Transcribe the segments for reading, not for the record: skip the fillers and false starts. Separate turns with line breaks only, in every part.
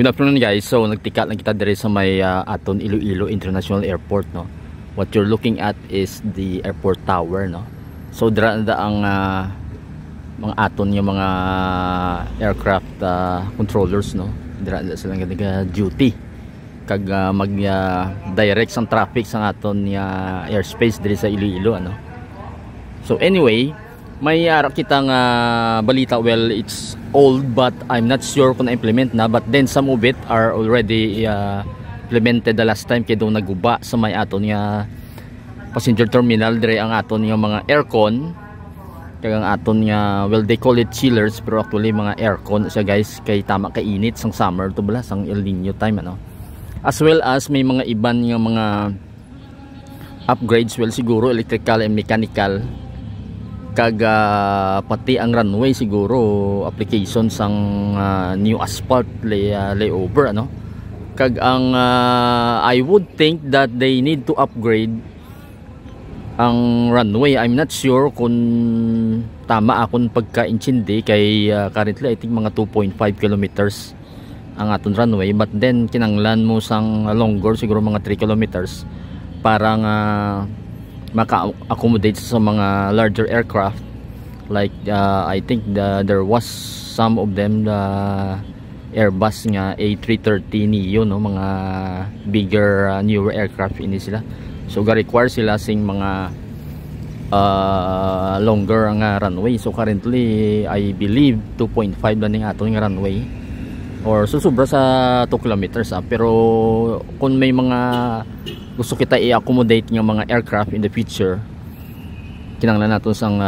Good afternoon guys. So nagtika lang kita dire sa may aton Iloilo International Airport, no. What you're looking at is the airport tower, no. So dira na ang mga aton yung mga aircraft controllers, no. Dira na sila nga duty kag mag direct sang traffic sang aton airspace dire sa Iloilo, ano. So anyway, may kita nga balita. Well, it's old but I'm not sure kung na-implement na, but then some of it are already implemented the last time kay do naguba sa may aton nga passenger terminal dire ang aton nga mga aircon kay ang aton nga, well, they call it chillers pero actually mga aircon siya guys, kay tama kay init sang summer to bala sang El Nino time, ano. As well as may mga iban nga mga upgrades, well, siguro electrical and mechanical kag pati ang runway siguro application sang new asphalt layover, ano. Kag ang I would think that they need to upgrade ang runway. I'm not sure kung tama akong pagka-intindi kay currently I think mga 2.5 kilometers ang aton runway, but then kinanglan mo sang longer siguro mga 3 kilometers para nga maka-accommodate sa mga larger aircraft like I think there was some of them the Airbus nga A330neo, no, mga bigger newer aircraft ini sila. So ga-require sila sing mga longer nga runway. So currently I believe 2.5 lang ning aton nga runway or susubra sa 2 kilometers, pero kung may mga gusto kita i-accommodate ng mga aircraft in the future, kinanglan natin sang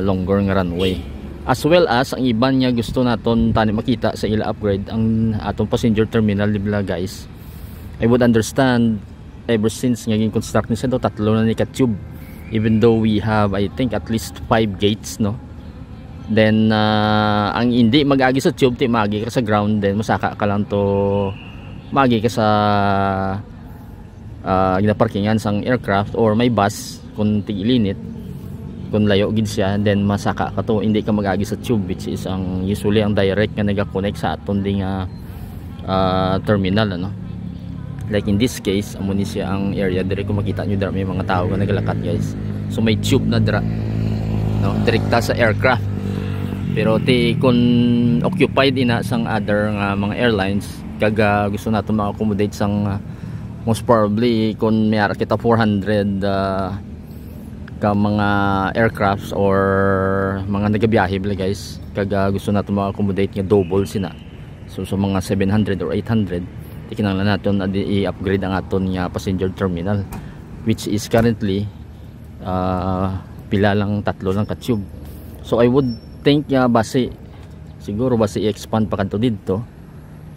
longer nga runway. As well as ang iban niya gusto naton tani makita sa ila upgrade ang atong passenger terminal dibla guys. I would understand ever since ngaging construct ni sa do tatlo na ni ka-tube, even though we have I think at least 5 gates, no. Then ang hindi mag-agi sa tube ti magi ka sa ground, then masaka ka lang to magi ka sa ginaparkingan sang aircraft or may bus kung tigilinit, kung layo gid siya, then masaka ka to, hindi ka magagi sa tube, which is ang usually ang direct nga nag-connect sa aton ding terminal, ano. Like in this case amo ni siya ang area dire, kung makita nyo dira may mga tao nga nagalakat guys. So may tube na dira, no, direkta sa aircraft, pero ti kung occupied ina sang other nga mga airlines kag gusto nato ma-accommodate sang most probably kung mayara kita 400 ka mga aircrafts or mga nagabiyahe bala guys, kag gusto natin ma-accommodate nga double sina. So sa mga 700 or 800 kinahanglan natin i-upgrade ang aton nga passenger terminal, which is currently pila lang, tatlo lang ka-tube. So I would think siguro base i-expand pa kanto dito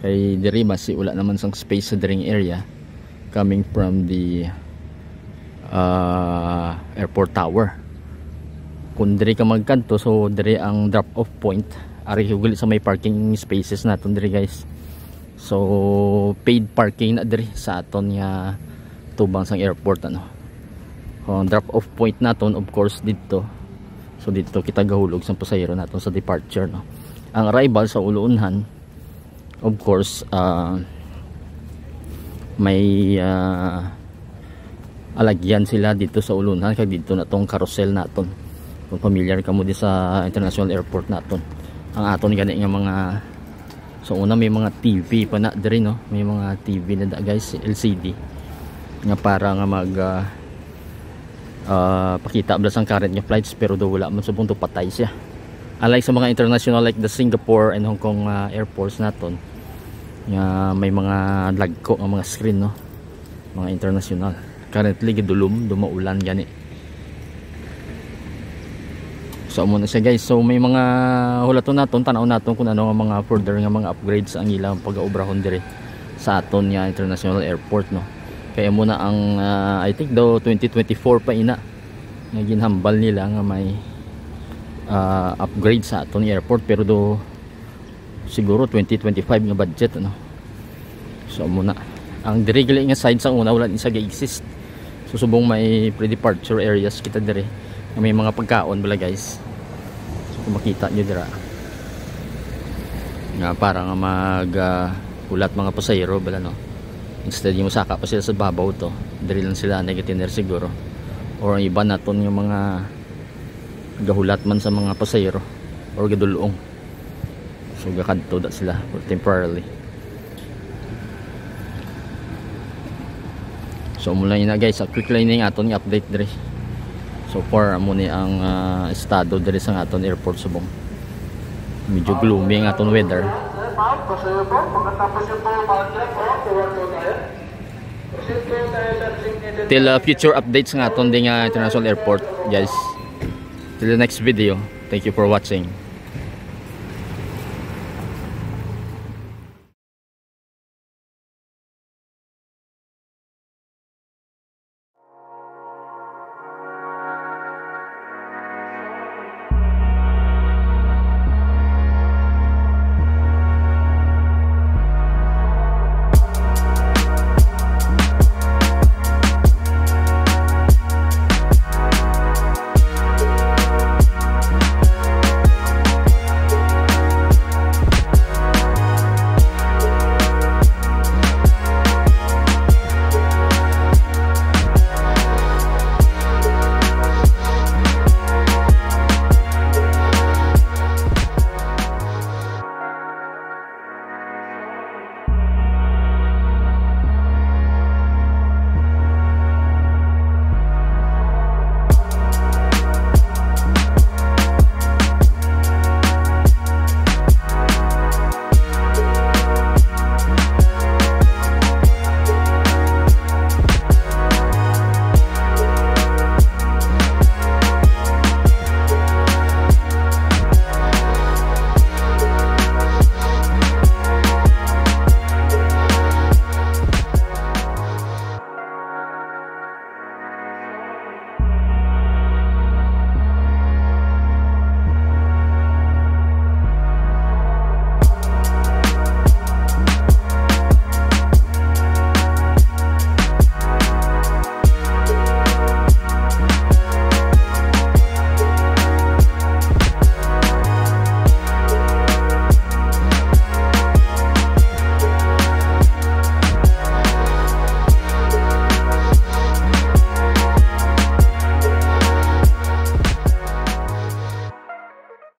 kay diri base wala naman sang space sa diring area coming from the airport tower. Kung diri ka magkanto, so diri ang drop off point, ari huguli sa may parking spaces naton diri guys. So paid parking na diri sa aton nga tubang sang airport, ano. Ang drop off point naton of course dito. So dito kita gahulog sang pasahero naton sa departure, no. Ang arrival sa Uluunhan of course may alagyan sila dito sa Ulunan, kag dito na tong carousel naton. Kung familiar ka mo di sa international airport naton, ang aton gani nga mga, so una may mga TV pa na diri, no, may mga TV na da guys, LCD nga para nga mag pakita bala sang current nga flights, pero do wala man subong to patay siya, unlike sa mga international like the Singapore and Hong Kong airports naton nga may mga lagko ang mga screen, no, mga international. Currently gidulom dumaulan gani, so amo na siya guys. So may mga hulaton naton, tanaw naton kung ano nga mga further nga mga upgrades ang ilang pag-aobrahon dire sa aton nga international airport, no. Kaya muna ang I think do 2024 pa ina nga ginhambal nila nga may upgrade sa aton airport, pero do siguro 2025 nga budget, ano. So muna ang diri gali nga side sa una wala isa ga-exist. So subong may pre-departure areas kita dire, may mga pagkaon bala guys. So kung makita nyo dira nga para nga mag Hulat mga pasahero bala no. Instead yung saka pa sila sa babaw to, diri lang sila negatiner siguro. Or iba naton yung mga gahulat man sa mga pasahero or gadulong. So gakadto da sila for temporarily. So mula yun na guys, quick line yung aton nga update diri. So far amo ni ang estado diri sa aton airport Subong. Medyo gloomy ang aton weather. Till future updates ng aton ding international airport guys. Till the next video. Thank you for watching.